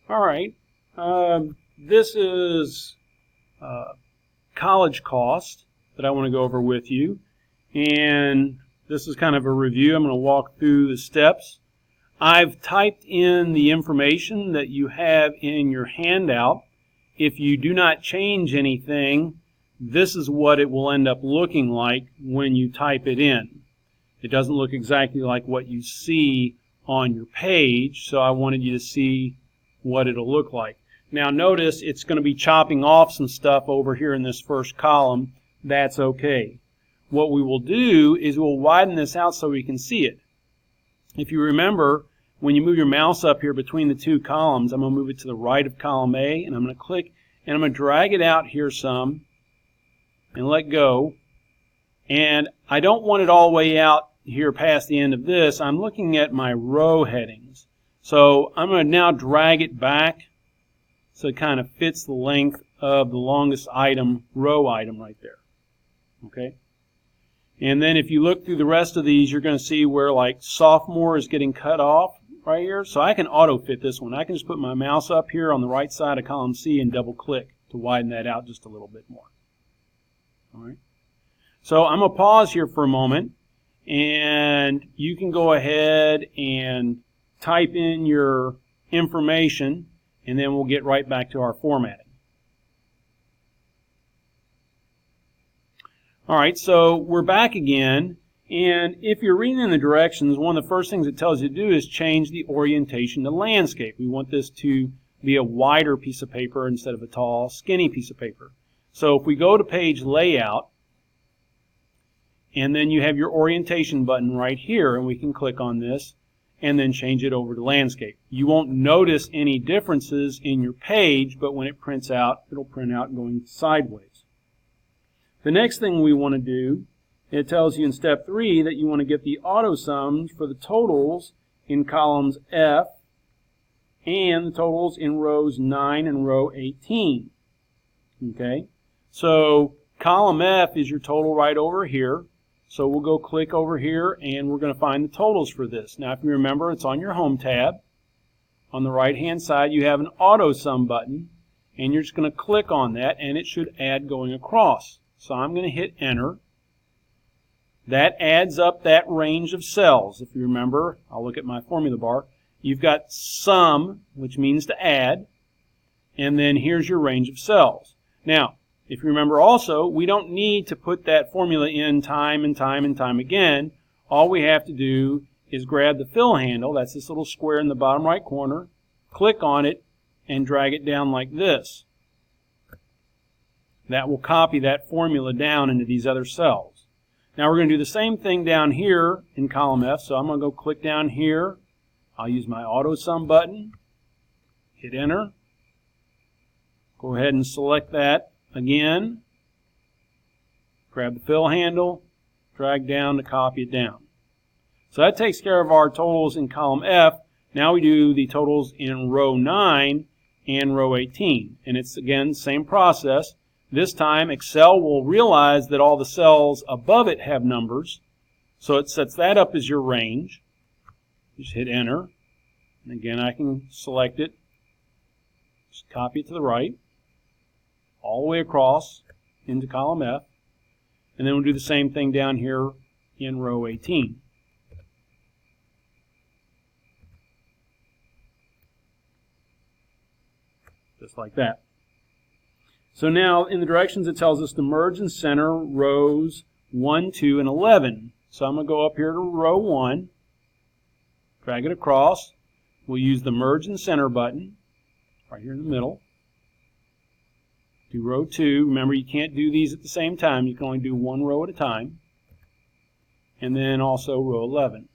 All right. This is college cost that I want to go over with you. And this is kind of a review. I'm going to walk through the steps. I've typed in the information that you have in your handout. If you do not change anything, this is what it will end up looking like when you type it in. It doesn't look exactly like what you see on your page, so I wanted you to see what it'll look like. Now notice it's going to be chopping off some stuff over here in this first column. That's okay. What we will do is we'll widen this out so we can see it. If you remember, when you move your mouse up here between the two columns, I'm going to move it to the right of column A, and I'm going to click, and I'm going to drag it out here some, and let go. And I don't want it all the way out here past the end of this. I'm looking at my row headings. So I'm going to now drag it back so it kind of fits the length of the longest item, row item right there. Okay? And then if you look through the rest of these, you're going to see where like sophomore is getting cut off right here. So I can auto fit this one. I can just put my mouse up here on the right side of column C and double click to widen that out just a little bit more. All right. So I'm going to pause here for a moment, and you can go ahead and type in your information, and then we'll get right back to our formatting. All right, so we're back again, and if you're reading in the directions, one of the first things it tells you to do is change the orientation to landscape. We want this to be a wider piece of paper instead of a tall, skinny piece of paper. So if we go to page layout, and then you have your orientation button right here, and we can click on this and then change it over to landscape. You won't notice any differences in your page, but when it prints out, it'll print out going sideways. The next thing we want to do, it tells you in step 3 that you want to get the auto sums for the totals in columns F and the totals in rows 9 and row 18. Okay, so column F is your total right over here. So we'll go click over here, and we're going to find the totals for this. Now, if you remember, it's on your Home tab. On the right-hand side, you have an Auto Sum button, and you're just going to click on that, and it should add going across. So I'm going to hit Enter. That adds up that range of cells. If you remember, I'll look at my formula bar. You've got Sum, which means to add, and then here's your range of cells. Now, if you remember also, we don't need to put that formula in time and time and time again. All we have to do is grab the fill handle, that's this little square in the bottom right corner, click on it, and drag it down like this. That will copy that formula down into these other cells. Now we're going to do the same thing down here in column F, so I'm going to go click down here. I'll use my Auto Sum button, hit Enter. Go ahead and select that again, grab the fill handle, drag down to copy it down. So that takes care of our totals in column F. Now we do the totals in row 9 and row 18. And it's, again, the same process. This time Excel will realize that all the cells above it have numbers. So it sets that up as your range. Just hit Enter. And again, I can select it. Just copy it to the right, all the way across into column F, and then we'll do the same thing down here in row 18. Just like that. So now in the directions it tells us to merge and center rows 1, 2, and 11. So I'm going to go up here to row 1, drag it across. We'll use the merge and center button right here in the middle. Do row 2. Remember, you can't do these at the same time. You can only do one row at a time. And then also row 11.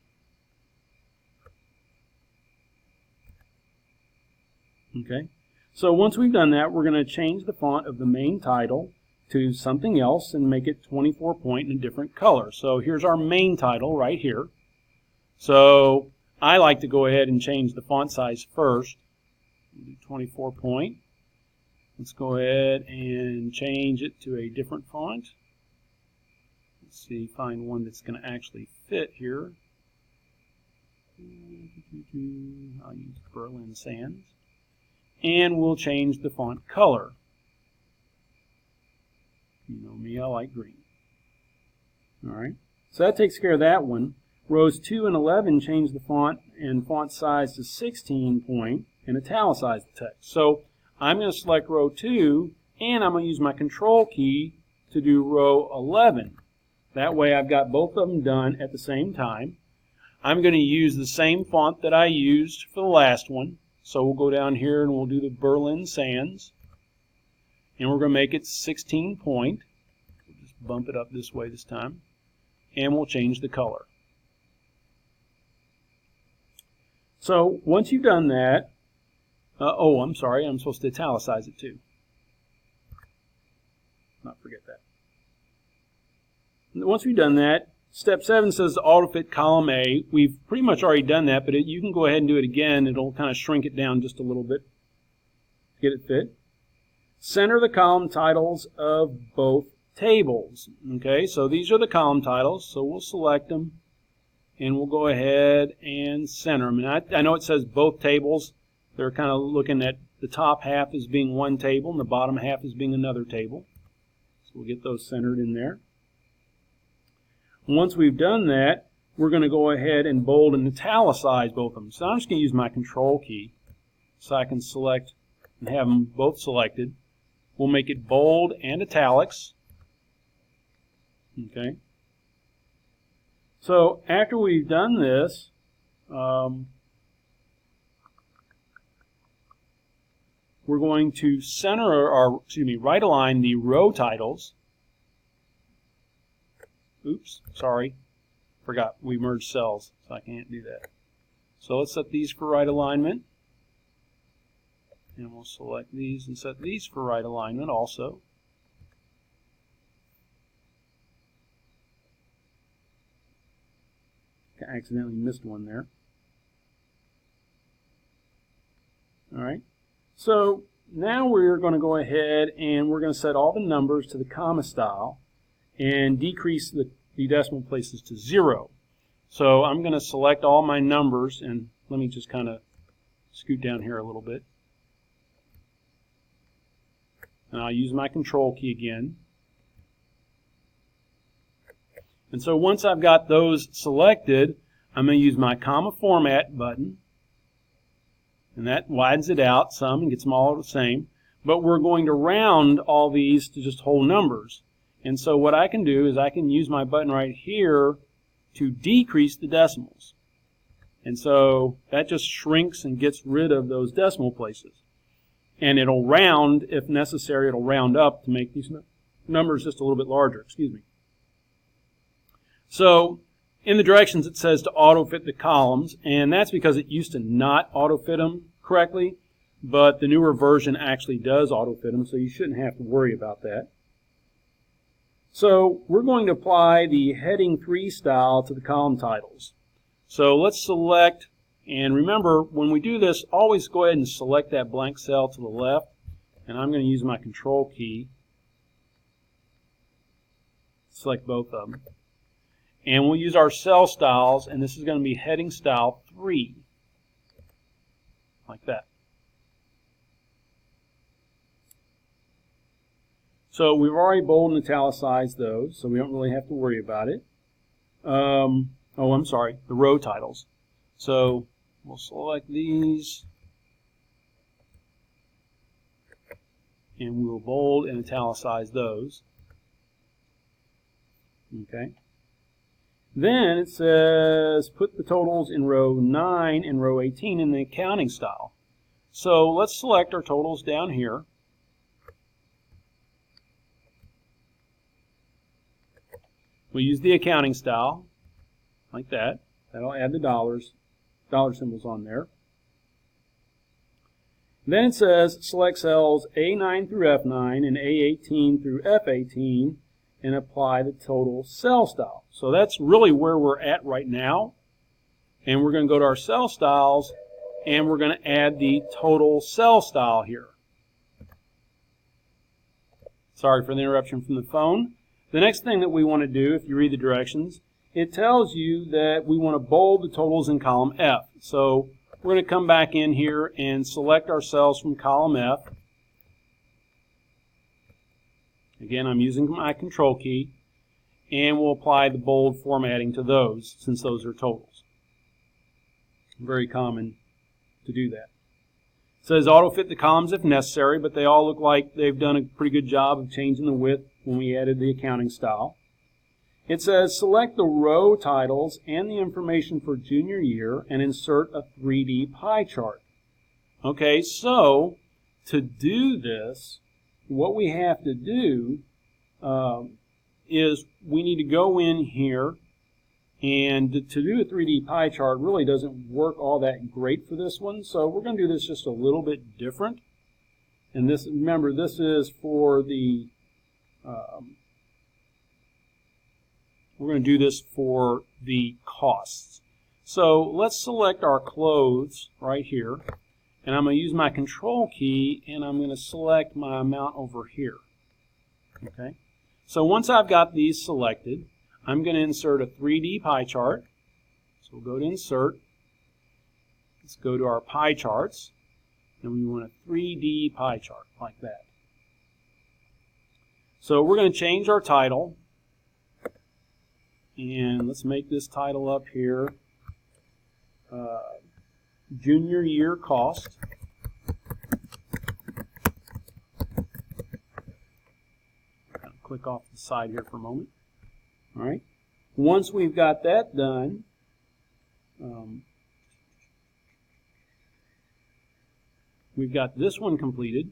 Okay. So once we've done that, we're going to change the font of the main title to something else and make it 24 point in a different color. So here's our main title right here. So I like to go ahead and change the font size first. Do 24 point. Let's go ahead and change it to a different font. Let's see, find one that's going to actually fit here. I'll use Berlin Sans. and we'll change the font color. You know me, I like green. All right, so that takes care of that one. Rows 2 and 11 change the font and font size to 16 point and italicize the text. So I'm going to select row 2, and I'm going to use my control key to do row 11. That way I've got both of them done at the same time. I'm going to use the same font that I used for the last one. So we'll go down here and we'll do the Berlin Sans. And we're going to make it 16 point. We'll just bump it up this way this time. And we'll change the color. So once you've done that, oh, I'm sorry, I'm supposed to italicize it too. Not forget that. Once we've done that, step 7 says auto-fit column A. We've pretty much already done that, but you can go ahead and do it again. It'll kind of shrink it down just a little bit to get it fit. Center the column titles of both tables. Okay, so these are the column titles, so we'll select them, and we'll go ahead and center them. And I know it says both tables. They're kind of looking at the top half as being one table and the bottom half as being another table. So we'll get those centered in there. Once we've done that, we're going to go ahead and bold and italicize both of them. So I'm just going to use my control key so I can select and have them both selected. We'll make it bold and italics. Okay. So after we've done this, we're going to center right align the row titles. Oops, sorry. Forgot we merged cells, so I can't do that. So let's set these for right alignment. And we'll select these and set these for right alignment also. I accidentally missed one there. Alright, so now we're going to go ahead and we're going to set all the numbers to the comma style and decrease the decimal places to 0. So I'm going to select all my numbers, and let me just kind of scoot down here a little bit. And I'll use my control key again. And so once I've got those selected, I'm going to use my comma format button. And that widens it out some and gets them all the same. But we're going to round all these to just whole numbers. And so what I can do is I can use my button right here to decrease the decimals. And so that just shrinks and gets rid of those decimal places. And it'll round, if necessary, it'll round up to make these numbers just a little bit larger. Excuse me. So in the directions it says to auto-fit the columns, and that's because it used to not auto-fit them correctly, but the newer version actually does auto-fit them, so you shouldn't have to worry about that. So we're going to apply the heading 3 style to the column titles. So let's select, and remember when we do this, always go ahead and select that blank cell to the left, and I'm going to use my control key. Select both of them. And we'll use our cell styles, and this is going to be heading style 3. Like that. So we've already bold and italicized those, so we don't really have to worry about it. Oh, I'm sorry, the row titles. So we'll select these, and we'll bold and italicize those. Okay. Then it says put the totals in row 9 and row 18 in the accounting style. So let's select our totals down here. We'll use the accounting style, like that. That'll add the dollar symbols on there. Then it says select cells A9 through F9 and A18 through F18 and apply the total cell style. So that's really where we're at right now. And we're going to go to our cell styles, and we're going to add the total cell style here. Sorry for the interruption from the phone. The next thing that we want to do, if you read the directions, it tells you that we want to bold the totals in column F. So we're going to come back in here and select our cells from column F. Again, I'm using my control key, and we'll apply the bold formatting to those since those are totals. Very common to do that. It says auto-fit the columns if necessary, but they all look like they've done a pretty good job of changing the width when we added the accounting style. It says select the row titles and the information for junior year and insert a 3D pie chart. Okay, so to do this, what we have to do is we need to go in here, and to do a 3D pie chart really doesn't work all that great for this one, so we're going to do this just a little bit different. And this, remember, this is for the we're going to do this for the costs. So let's select our clothes right here, and I'm going to use my control key, and I'm going to select my amount over here. Okay. So once I've got these selected, I'm going to insert a 3D pie chart. So we'll go to Insert. Let's go to our pie charts, and we want a 3D pie chart like that. So we're going to change our title. And let's make this title up here, Junior Year Cost. Click off the side here for a moment. All right. Once we've got that done, we've got this one completed.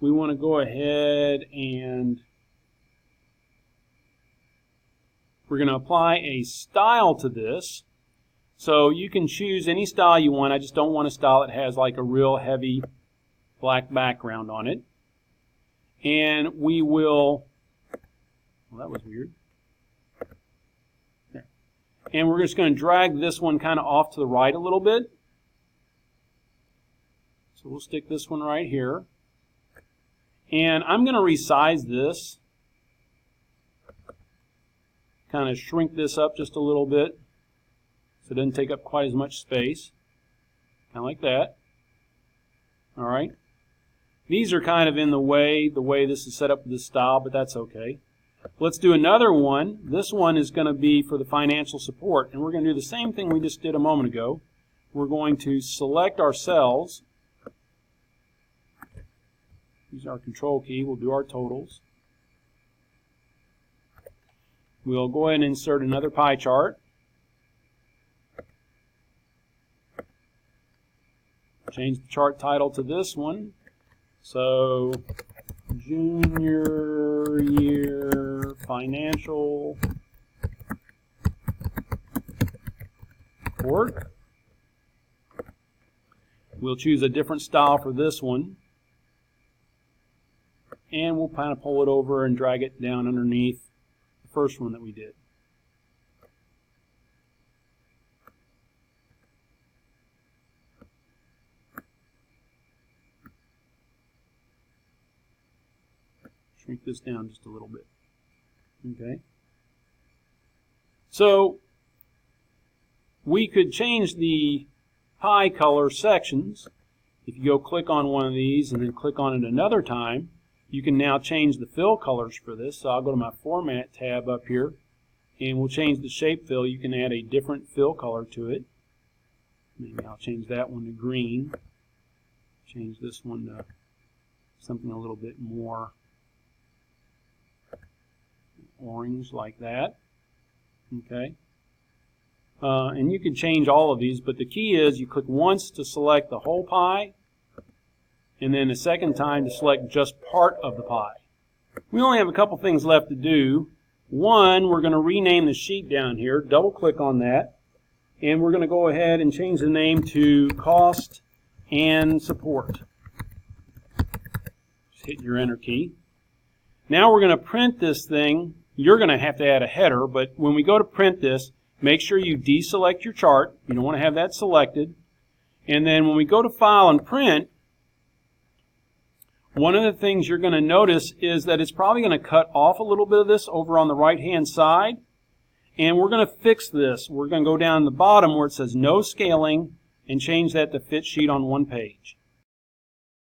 We want to go ahead and we're going to apply a style to this. So you can choose any style you want. I just don't want a style that has like a real heavy black background on it. And we will, well, that was weird. There. And we're just going to drag this one kind of off to the right a little bit. So we'll stick this one right here. And I'm going to resize this. Kind of shrink this up just a little bit so it doesn't take up quite as much space. Kind of like that. All right. These are kind of in the way this is set up with this style, but that's okay. Let's do another one. This one is going to be for the financial support, and we're going to do the same thing we just did a moment ago. We're going to select our cells. Use our control key. We'll do our totals. We'll go ahead and insert another pie chart. Change the chart title to this one. So, Junior Year Financial Report. We'll choose a different style for this one. And we'll kind of pull it over and drag it down underneath first one that we did. Shrink this down just a little bit. Okay. So we could change the pie color sections. If you go click on one of these and then click on it another time, you can now change the fill colors for this. So I'll go to my Format tab up here, and we'll change the shape fill. You can add a different fill color to it. Maybe I'll change that one to green. Change this one to something a little bit more orange like that. Okay. And you can change all of these, but the key is you click once to select the whole pie, and then a second time to select just part of the pie. We only have a couple things left to do. One, we're going to rename the sheet down here. Double click on that, and we're going to go ahead and change the name to Cost and Support. Just hit your Enter key. Now we're going to print this thing. You're going to have to add a header, but when we go to print this, make sure you deselect your chart. You don't want to have that selected. And then when we go to File and Print, one of the things you're going to notice is that it's probably going to cut off a little bit of this over on the right-hand side. And we're going to fix this. We're going to go down the bottom where it says No Scaling, and change that to fit sheet on one page.